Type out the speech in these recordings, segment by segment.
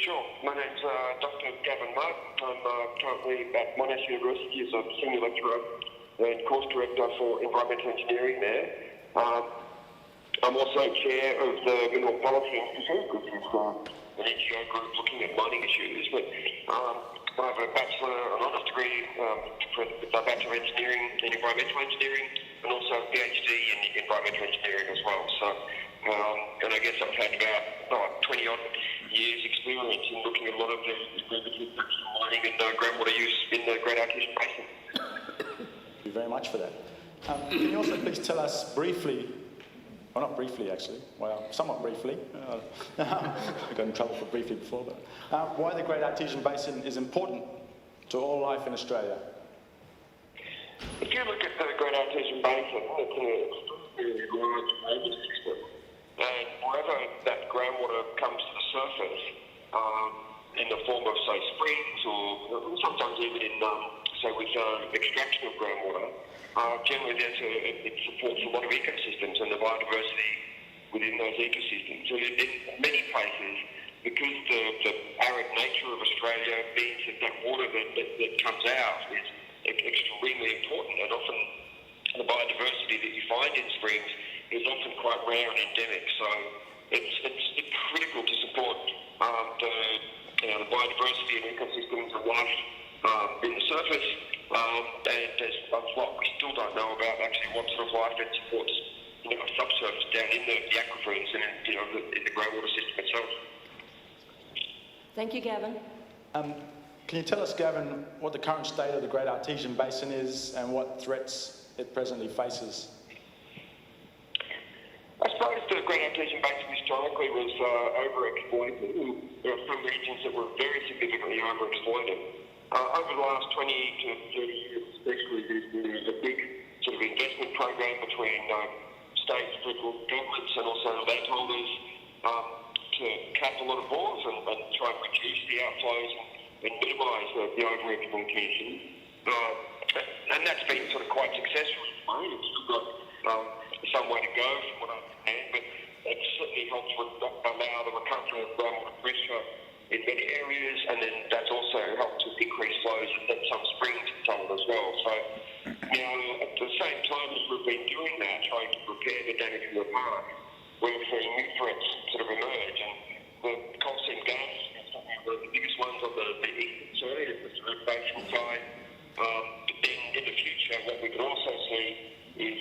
sure. My name's Dr. Gavin Martin. I'm currently at Monash University as a senior lecturer and course director for environmental engineering there. I'm also chair of the Mineral Policy Institute, which is an NGO group looking at mining issues. But I have a bachelor, an honours degree for a Bachelor of Engineering in Environmental Engineering, and also a PhD in Environmental Engineering as well. So, and I guess I've had about 20 odd years experience in looking at a lot of the mining and groundwater use in the Great Artesian Basin. Thank you very much for that. Can you also please tell us briefly, well, not briefly actually, well, somewhat briefly, I got in trouble for briefly before, but why the Great Artesian Basin is important to all life in Australia? If you look at the Great Artesian Basin, it's an extremely large drainage system, and wherever that groundwater comes to the surface, in the form of, say, springs, or sometimes even in, say, with extraction of groundwater, generally it supports a lot of ecosystems and the biodiversity within those ecosystems. So in many places, because the arid nature of Australia means that water that comes out is extremely important, and often the biodiversity that you find in springs is often quite rare and endemic. So it's critical to support the biodiversity and ecosystems and life in the surface. And there's a lot we still don't know about actually what sort of life it supports, subsurface down in the aquifers and in the groundwater system itself. Thank you, Gavin. Can you tell us, Gavin, what the current state of the Great Artesian Basin is and what threats it presently faces? I suppose the Great Artesian Basin historically was overexploited. There are some regions that were very significantly overexploited. Over the last 20 to 30 years, especially, there's been a big sort of investment program between state and federal governments and also landholders to cap a lot of bores and try and reduce the outflows and minimise the over-exploitation. And that's been sort of quite successful. It's still got some way to go from what I understand, but it certainly helps allow the recovery of groundwater pressure in many areas, and then that's also helped to decrease flows and some springs tunnel as well. So, at the same time as we've been doing that, trying to repair the damage in the park, we're seeing new threats sort of emerge, and the coal seam gas is one of the biggest ones on the eastern side, the sort of basin side. But then in the future, what we could also see is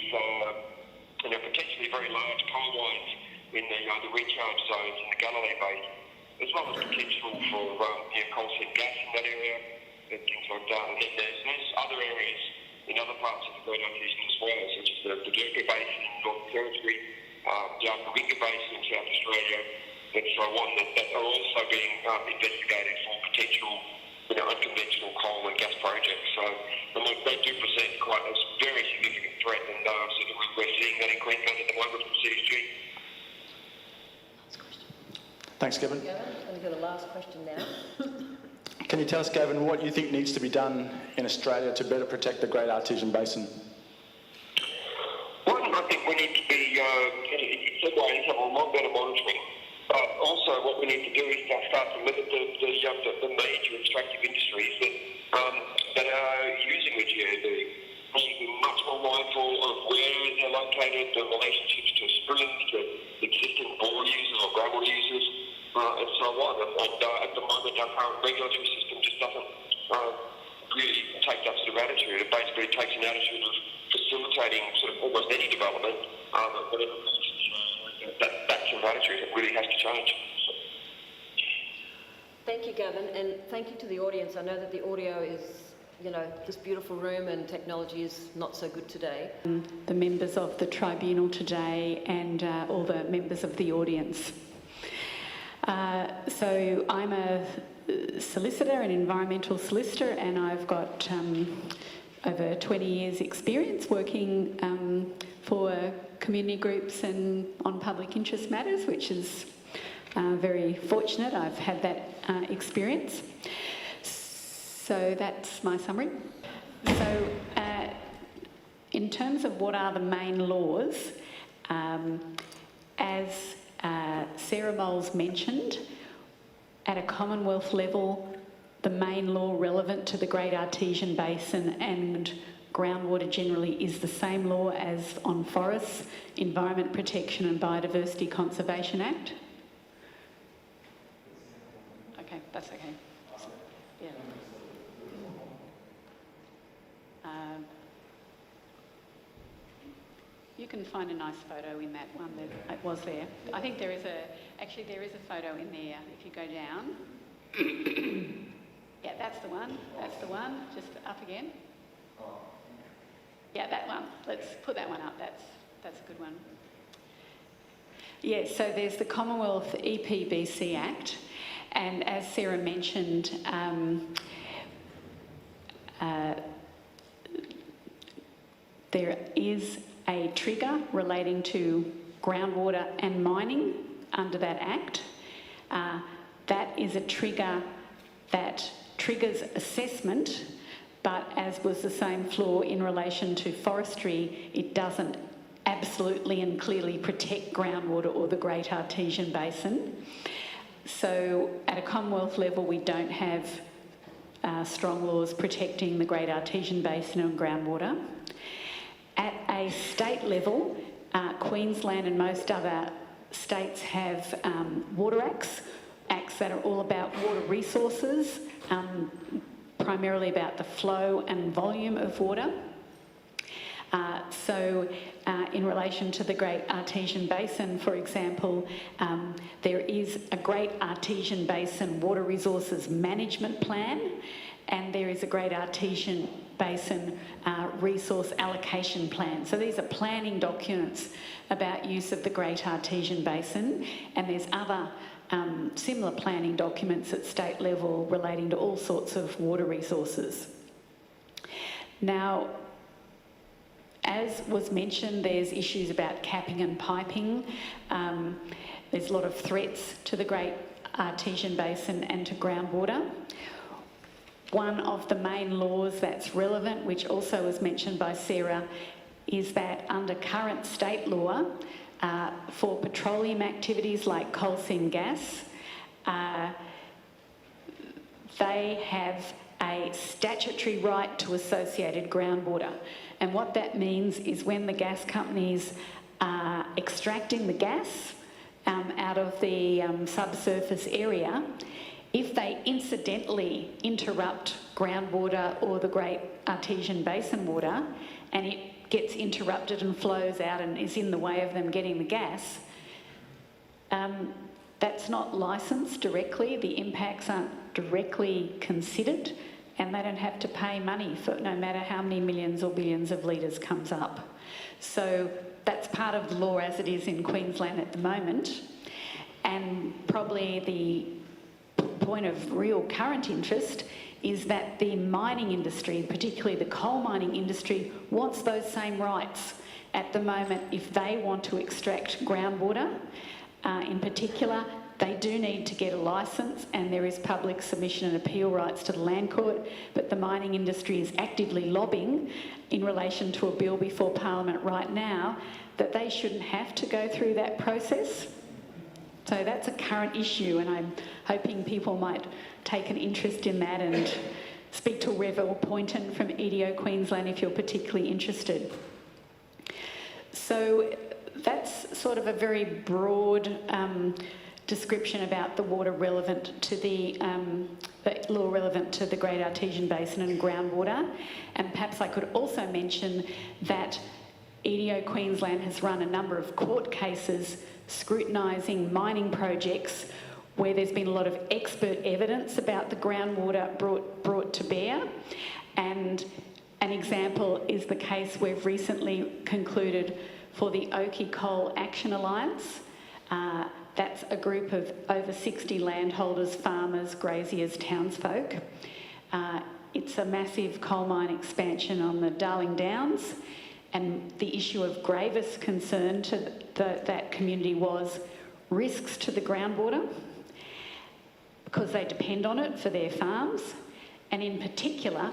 potentially very large coal mines in the recharge zones in the Galilee Basin, as well as potential for coal seam gas in that area and things like that. And then there's other areas in other parts of the Great Artesian as well, such as the Durga Basin in Northern Territory, the Artesian Basin in South Australia, and so on, that are also being investigated for potential unconventional coal and gas projects. So they do present quite a very significant threat, and we're seeing that in Queensland at the moment from CSG. Thanks, Gavin. We've got a last question now. Can you tell us, Gavin, what you think needs to be done in Australia to better protect the Great Artesian Basin? One, I think we need to be, have a lot better monitoring. But also what we need to do is start to limit the major extractive industries that are using the GAB. We need to be much more mindful of where they're located, the relationships to springs, to existing bore users or groundwater users, and so on. And at the moment, our current regulatory system just doesn't really take that sort of attitude. It basically takes an attitude of facilitating sort of almost any development, but that sort of attitude really has to change. Thank you, Gavin, and thank you to the audience. I know that the audio is, this beautiful room and technology is not so good today. The members of the Tribunal today and all the members of the audience. So I'm a solicitor, an environmental solicitor, and I've got over 20 years experience working for community groups and on public interest matters, which is very fortunate. I've had that experience. So that's my summary. So in terms of what are the main laws, as Sarah Moles mentioned, at a Commonwealth level, the main law relevant to the Great Artesian Basin and groundwater generally is the same law as on Forests, Environment Protection and Biodiversity Conservation Act? Okay, that's okay. Yeah. You can find a nice photo in that one that it was there. I think there is a photo in there if you go down. Yeah, that's the one, just up again. Yeah, that one, let's put that one up, that's a good one. Yeah, so there's the Commonwealth EPBC Act, and as Sarah mentioned, there is a trigger relating to groundwater and mining under that Act. That is a trigger that triggers assessment, but as was the same flaw in relation to forestry, it doesn't absolutely and clearly protect groundwater or the Great Artesian Basin. So at a Commonwealth level, we don't have strong laws protecting the Great Artesian Basin and groundwater. At a state level, Queensland and most other states have water acts that are all about water resources, primarily about the flow and volume of water. In relation to the Great Artesian Basin, for example, there is a Great Artesian Basin Water Resources Management Plan, and there is a Great Artesian Basin Resource Allocation Plan. So these are planning documents about use of the Great Artesian Basin, and there's other similar planning documents at state level relating to all sorts of water resources. Now, as was mentioned, there's issues about capping and piping. There's a lot of threats to the Great Artesian Basin and to groundwater. One of the main laws that's relevant, which also was mentioned by Sarah, is that under current state law, for petroleum activities like coal seam gas, they have a statutory right to associated groundwater. And what that means is when the gas companies are extracting the gas out of the subsurface area, if they incidentally interrupt groundwater or the Great Artesian Basin water, and it gets interrupted and flows out and is in the way of them getting the gas, that's not licensed directly, the impacts aren't directly considered, and they don't have to pay money for no matter how many millions or billions of litres comes up. So that's part of the law as it is in Queensland at the moment, and probably the point of real current interest is that the mining industry, particularly the coal mining industry, wants those same rights at the moment if they want to extract groundwater. In particular, they do need to get a licence, and there is public submission and appeal rights to the Land Court, but the mining industry is actively lobbying in relation to a bill before Parliament right now that they shouldn't have to go through that process. So that's a current issue, and I'm hoping people might take an interest in that and speak to Revel Poynton from EDO Queensland if you're particularly interested. So that's sort of a very broad description about the water relevant to the law relevant to the Great Artesian Basin and groundwater. And perhaps I could also mention that EDO Queensland has run a number of court cases scrutinising mining projects where there's been a lot of expert evidence about the groundwater brought to bear. And an example is the case we've recently concluded for the Oakey Coal Action Alliance. That's a group of over 60 landholders, farmers, graziers, townsfolk. It's a massive coal mine expansion on the Darling Downs, and the issue of gravest concern to that community was risks to the groundwater because they depend on it for their farms, and in particular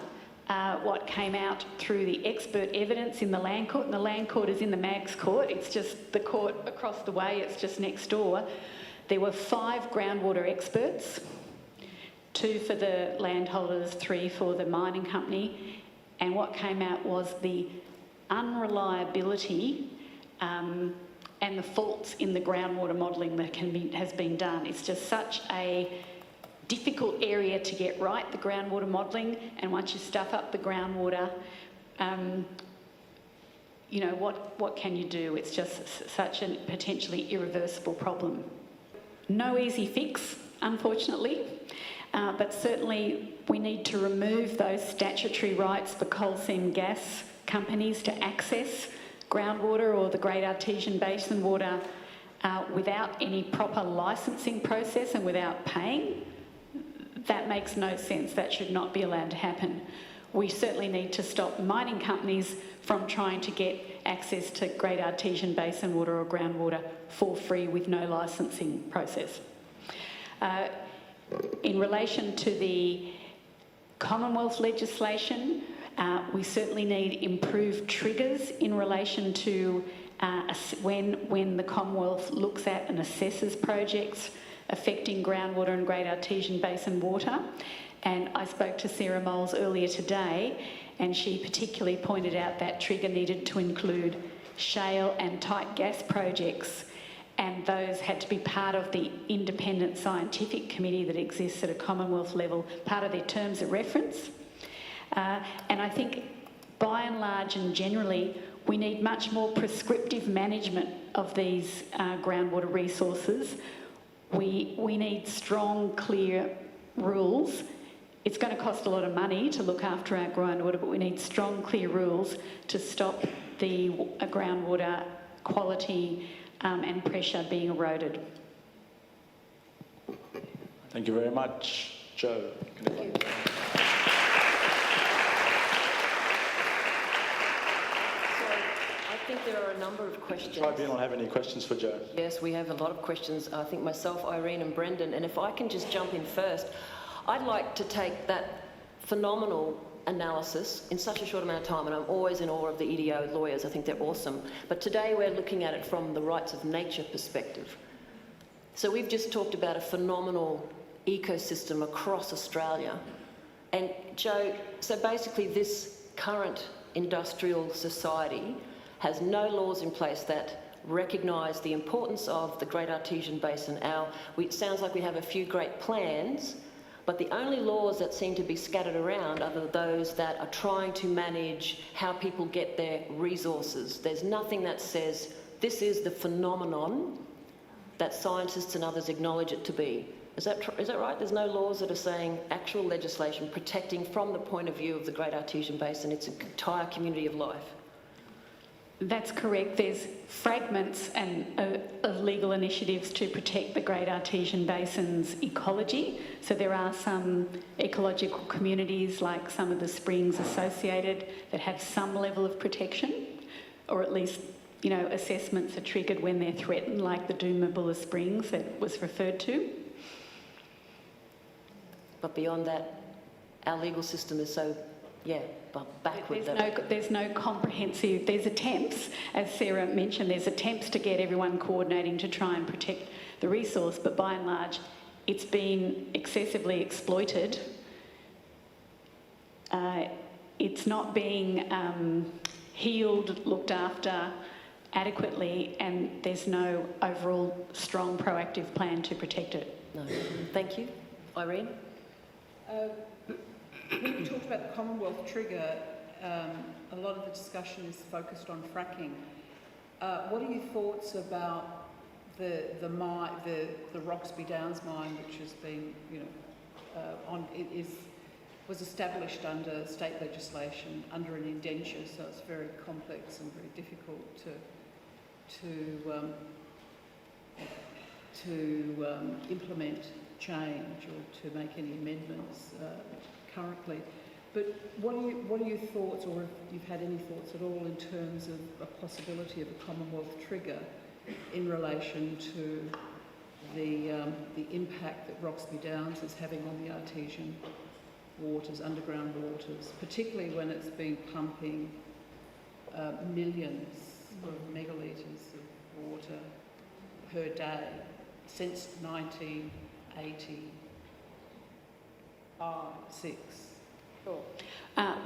what came out through the expert evidence in the Land Court, and the Land Court is in the Mags Court, it's just the court across the way, it's just next door. There were 5 groundwater experts 2 for the landholders, 3 for the mining company. And what came out was the unreliability and the faults in the groundwater modelling that has been done. It's just such a difficult area to get right, the groundwater modelling, and once you stuff up the groundwater, you know, what can you do? It's just such a potentially irreversible problem. No easy fix, unfortunately, but certainly we need to remove those statutory rights for coal seam gas companies to access groundwater or the Great Artesian Basin water without any proper licensing process and without paying. That makes no sense. That should not be allowed to happen. We certainly need to stop mining companies from trying to get access to Great Artesian Basin water or groundwater for free with no licensing process. In relation to the Commonwealth legislation, we certainly need improved triggers in relation to when the Commonwealth looks at and assesses projects affecting groundwater and Great Artesian Basin water. And I spoke to Sarah Moles earlier today, and she particularly pointed out that trigger needed to include shale and tight gas projects, and those had to be part of the independent scientific committee that exists at a Commonwealth level, part of their terms of reference. And I think by and large and generally, we need much more prescriptive management of these groundwater resources. We need strong, clear rules. It's going to cost a lot of money to look after our groundwater, but we need strong, clear rules to stop the groundwater quality and pressure being eroded. Thank you very much. Joe. Thank you. I think there are a number of questions. Tribunal have any questions for Joe? Yes, we have a lot of questions. I think myself, Irene and Brendan, and if I can just jump in first, I'd like to take that phenomenal analysis in such a short amount of time, and I'm always in awe of the EDO lawyers. I think they're awesome. But today we're looking at it from the rights of nature perspective. So we've just talked about a phenomenal ecosystem across Australia. And Joe, so basically this current industrial society has no laws in place that recognise the importance of the Great Artesian Basin. It sounds like we have a few great plans, but the only laws that seem to be scattered around are those that are trying to manage how people get their resources. There's nothing that says this is the phenomenon that scientists and others acknowledge it to be. Is that right? There's no laws that are saying actual legislation protecting from the point of view of the Great Artesian Basin its entire community of life. That's correct. There's fragments of legal initiatives to protect the Great Artesian Basin's ecology. So there are some ecological communities, like some of the springs associated, that have some level of protection, or at least, you know, assessments are triggered when they're threatened, like the Doomaboola Springs that was referred to. But beyond that, our legal system is so, backward. There's no comprehensive, there's attempts, as Sarah mentioned, there's attempts to get everyone coordinating to try and protect the resource, but by and large, it's been excessively exploited. It's not being healed, looked after adequately, and there's no overall strong proactive plan to protect it. No. Thank you. Irene? When you talked about the Commonwealth trigger, a lot of the discussion is focused on fracking. What are your thoughts about the Roxby Downs mine, which has been, was established under state legislation under an indenture, so it's very complex and very difficult to implement change or to make any amendments currently. But what are your thoughts, or if you've had any thoughts at all, in terms of a possibility of a Commonwealth trigger in relation to the impact that Roxby Downs is having on the artesian waters, underground waters, particularly when it's been pumping millions of megalitres of water per day since 1980. 6. Sure.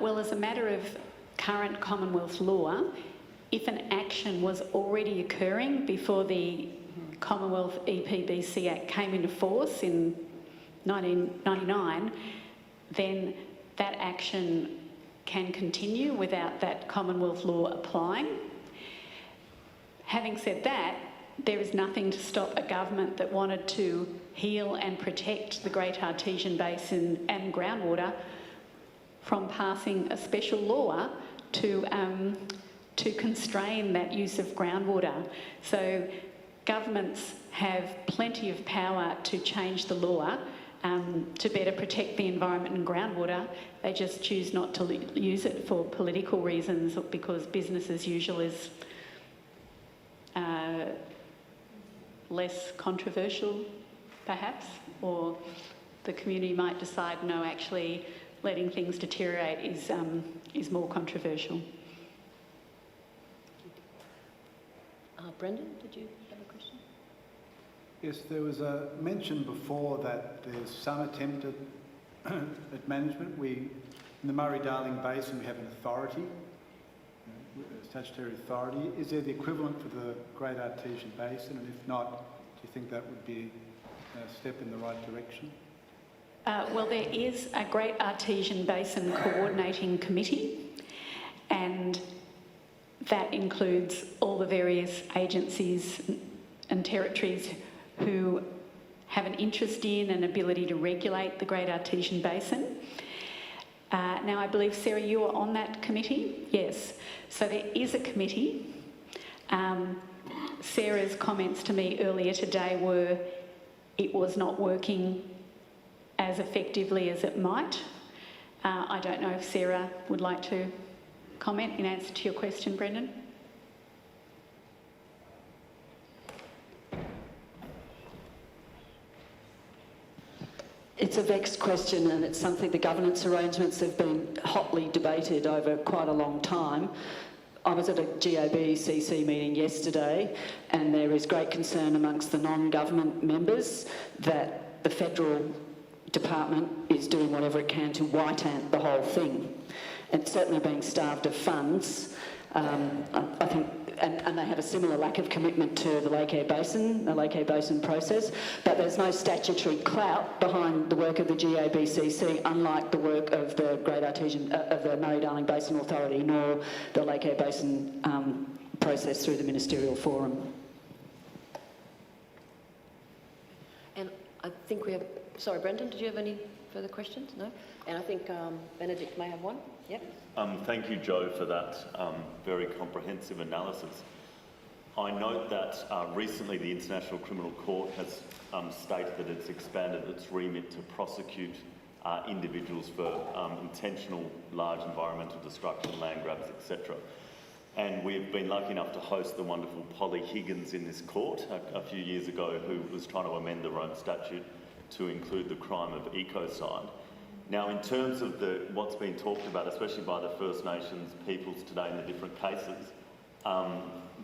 Well, as a matter of current Commonwealth law, if an action was already occurring before the Commonwealth EPBC Act came into force in 1999, then that action can continue without that Commonwealth law applying. Having said that, there is nothing to stop a government that wanted to heal and protect the Great Artesian Basin and groundwater from passing a special law to constrain that use of groundwater. So governments have plenty of power to change the law to better protect the environment and groundwater. They just choose not to use it for political reasons, because business as usual is less controversial, perhaps, or the community might decide, no, actually letting things deteriorate is more controversial. Brendan, did you have a question? Yes, there was a mention before that there's some attempt at management. In the Murray-Darling Basin, we have an authority, a statutory authority. Is there the equivalent for the Great Artesian Basin? And if not, do you think that would be a step in the right direction? Well, there is a Great Artesian Basin Coordinating Committee, and that includes all the various agencies and territories who have an interest in and ability to regulate the Great Artesian Basin. Now, I believe, Sarah, you are on that committee? Yes. So there is a committee. Sarah's comments to me earlier today were it was not working as effectively as it might. I don't know if Sarah would like to comment in answer to your question, Brendan. It's a vexed question, and it's something the governance arrangements have been hotly debated over quite a long time. I was at a GABCC meeting yesterday, and there is great concern amongst the non-government members that the federal department is doing whatever it can to white ant the whole thing. And certainly being starved of funds, I think, and they have a similar lack of commitment to the Lake Eyre Basin process, but there's no statutory clout behind the work of the GABCC, unlike the work of the of the Murray-Darling Basin Authority, nor the Lake Eyre Basin process through the Ministerial Forum. And I think we have... Sorry, Brendan, did you have any further questions? No? And I think Benedict may have one. Yep. Thank you, Joe, for that very comprehensive analysis. I note that recently the International Criminal Court has stated that it's expanded its remit to prosecute individuals for intentional large environmental destruction, land grabs, etc. And we've been lucky enough to host the wonderful Polly Higgins in this court a few years ago, who was trying to amend the Rome statute to include the crime of ecocide. Now, in terms of what's been talked about, especially by the First Nations peoples today in the different cases,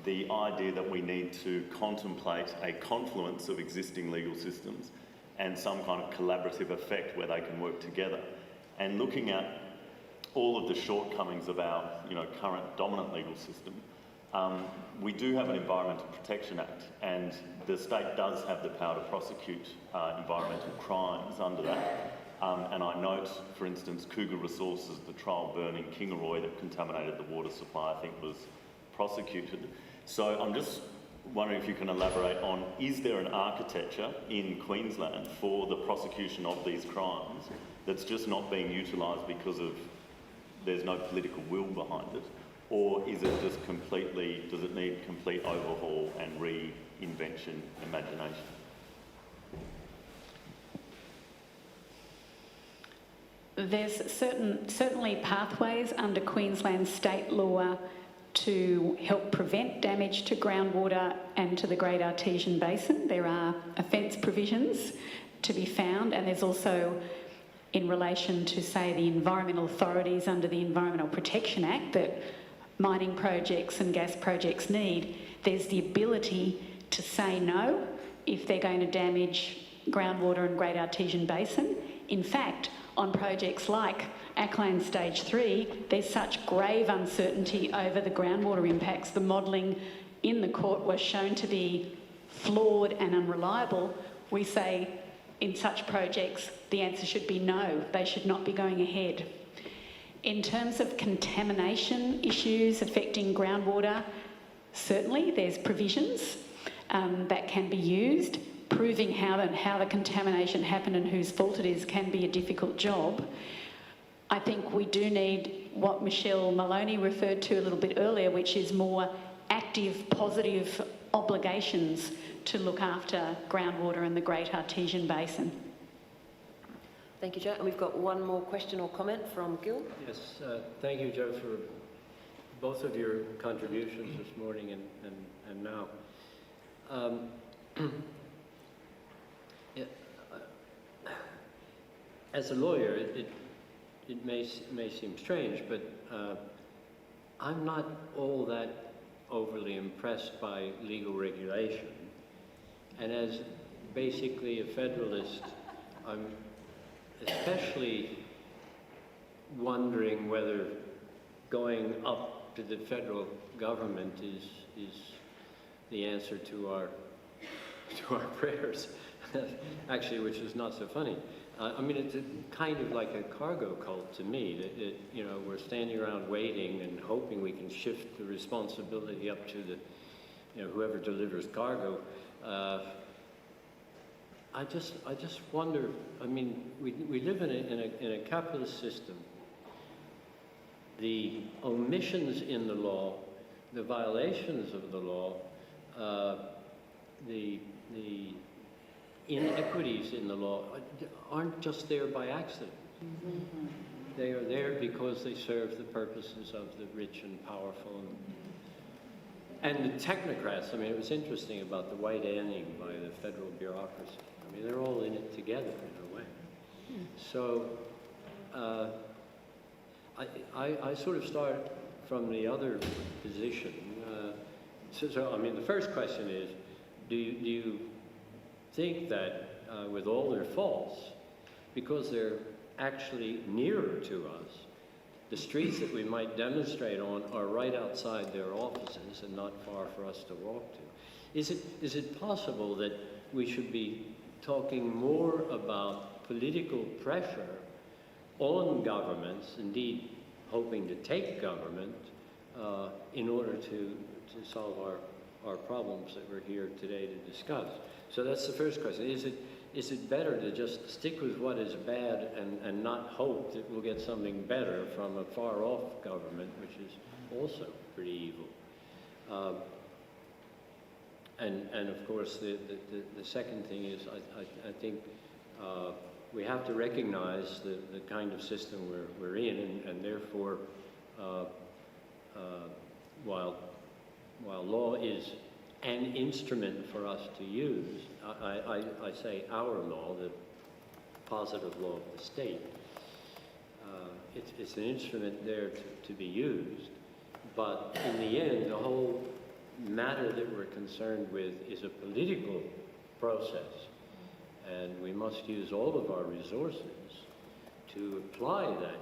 the idea that we need to contemplate a confluence of existing legal systems and some kind of collaborative effect where they can work together. And looking at all of the shortcomings of our current dominant legal system, we do have an Environmental Protection Act, and the state does have the power to prosecute environmental crimes under that. And I note, for instance, Cougar Resources, the trial burn in Kingaroy that contaminated the water supply, I think was prosecuted. So I'm just wondering if you can elaborate on, is there an architecture in Queensland for the prosecution of these crimes that's just not being utilised because of there's no political will behind it? Or is it just does it need complete overhaul and reinvention, imagination? There's certainly pathways under Queensland state law to help prevent damage to groundwater and to the Great Artesian Basin. There are offence provisions to be found, and there's also, in relation to, say, the environmental authorities under the Environmental Protection Act that mining projects and gas projects need, there's the ability to say no if they're going to damage groundwater and Great Artesian Basin. In fact, on projects like Ackland Stage 3, there's such grave uncertainty over the groundwater impacts. The modelling in the court was shown to be flawed and unreliable. We say in such projects the answer should be no, they should not be going ahead. In terms of contamination issues affecting groundwater, certainly there's provisions that can be used. Proving how the contamination happened and whose fault it is can be a difficult job. I think we do need what Michelle Maloney referred to a little bit earlier, which is more active, positive obligations to look after groundwater in the Great Artesian Basin. Thank you, Joe. And we've got one more question or comment from Gil. Yes, thank you, Joe, for both of your contributions this morning and now. As a lawyer, it may seem strange, but I'm not all that overly impressed by legal regulation. And as basically a federalist, I'm especially wondering whether going up to the federal government is the answer to our prayers, actually, which is not so funny. I mean, it's kind of like a cargo cult to me. That you know, we're standing around waiting and hoping we can shift the responsibility up to the, you know, whoever delivers cargo. I just wonder. I mean, we live in a capitalist system. The omissions in the law, the violations of the law, the inequities in the law aren't just there by accident. Mm-hmm. They are there because they serve the purposes of the rich and powerful and the technocrats. I mean, it was interesting about the white anning by the federal bureaucracy. I mean, they're all in it together in a way. So I sort of start from the other position. So I mean, the first question is, do you think that with all their faults, because they're actually nearer to us, the streets that we might demonstrate on are right outside their offices and not far for us to walk to? Is it possible that we should be talking more about political pressure on governments, indeed hoping to take government, in order to solve our problems that we're here today to discuss? So that's the first question. Is it better to just stick with what is bad and not hope that we'll get something better from a far-off government, which is also pretty evil? And of course, the second thing is I think we have to recognize the kind of system we're in, and therefore, while law is an instrument for us to use, I say our law, the positive law of the state, it's an instrument there to be used, but in the end, the whole matter that we're concerned with is a political process, and we must use all of our resources to apply that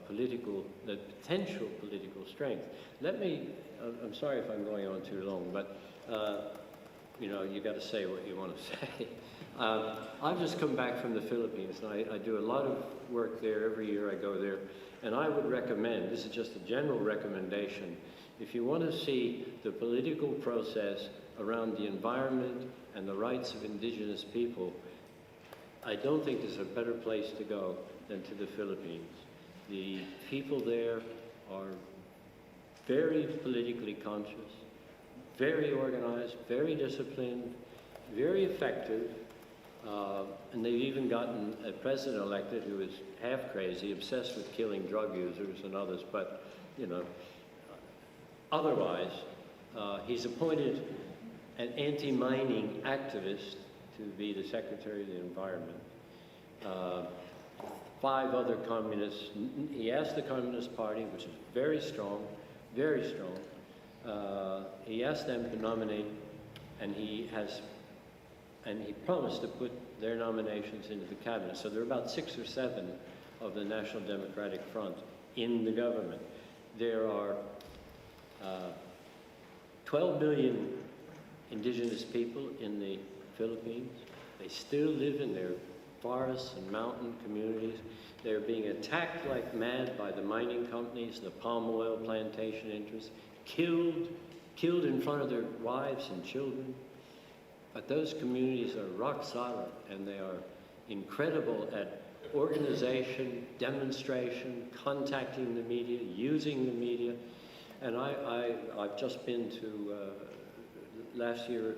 potential political strength. I'm sorry if I'm going on too long, but you know, you got to say what you want to say. I've just come back from the Philippines, and I do a lot of work there. Every year I go there, and I would recommend, this is just a general recommendation, if you want to see the political process around the environment and the rights of indigenous people, I don't think there's a better place to go than to the Philippines. The people there are very politically conscious, very organized, very disciplined, very effective, and they've even gotten a president elected who is half crazy, obsessed with killing drug users and others, but, you know, otherwise, he's appointed an anti-mining activist to be the Secretary of the Environment. 5 other communists, he asked the Communist Party, which is very strong, he asked them to nominate, and he promised to put their nominations into the cabinet. So there are about 6 or 7 of the National Democratic Front in the government. There are 12 million indigenous people in the Philippines. They still live in their forests and mountain communities. They're being attacked like mad by the mining companies, the palm oil plantation interests, killed in front of their wives and children. But those communities are rock solid, and they are incredible at organization, demonstration, contacting the media, using the media. And I've just been to, last year,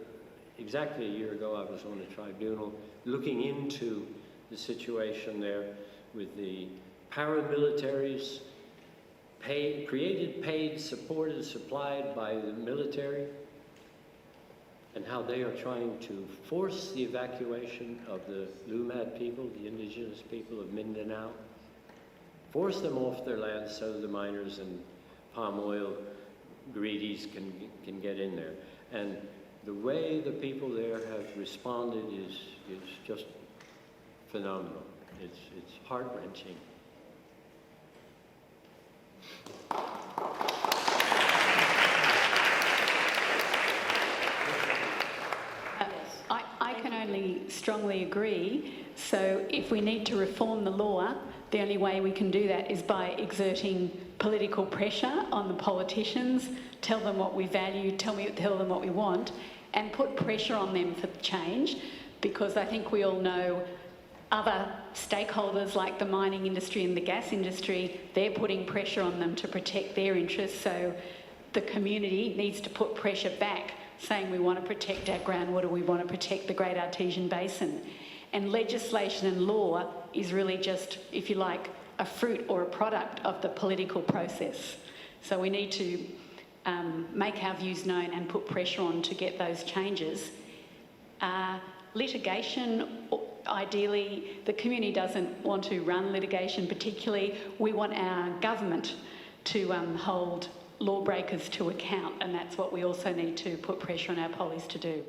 exactly a year ago, I was on the Tribunal looking into the situation there with the paramilitaries, created, paid, supported, supplied by the military, and how they are trying to force the evacuation of the Lumad people, the indigenous people of Mindanao, force them off their lands so the miners and palm oil greedies can get in there. And the way the people there have responded is just phenomenal. It's heart-wrenching. I can only strongly agree. So if we need to reform the law, the only way we can do that is by exerting political pressure on the politicians, tell them what we value, tell them what we want, and put pressure on them for change, because I think we all know other stakeholders like the mining industry and the gas industry, they're putting pressure on them to protect their interests. So the community needs to put pressure back, saying we want to protect our groundwater, we want to protect the Great Artesian Basin. And legislation and law is really just, if you like, a fruit or a product of the political process. So we need to make our views known and put pressure on to get those changes. Litigation, ideally, the community doesn't want to run litigation particularly. We want our government to hold lawbreakers to account, and that's what we also need to put pressure on our police to do.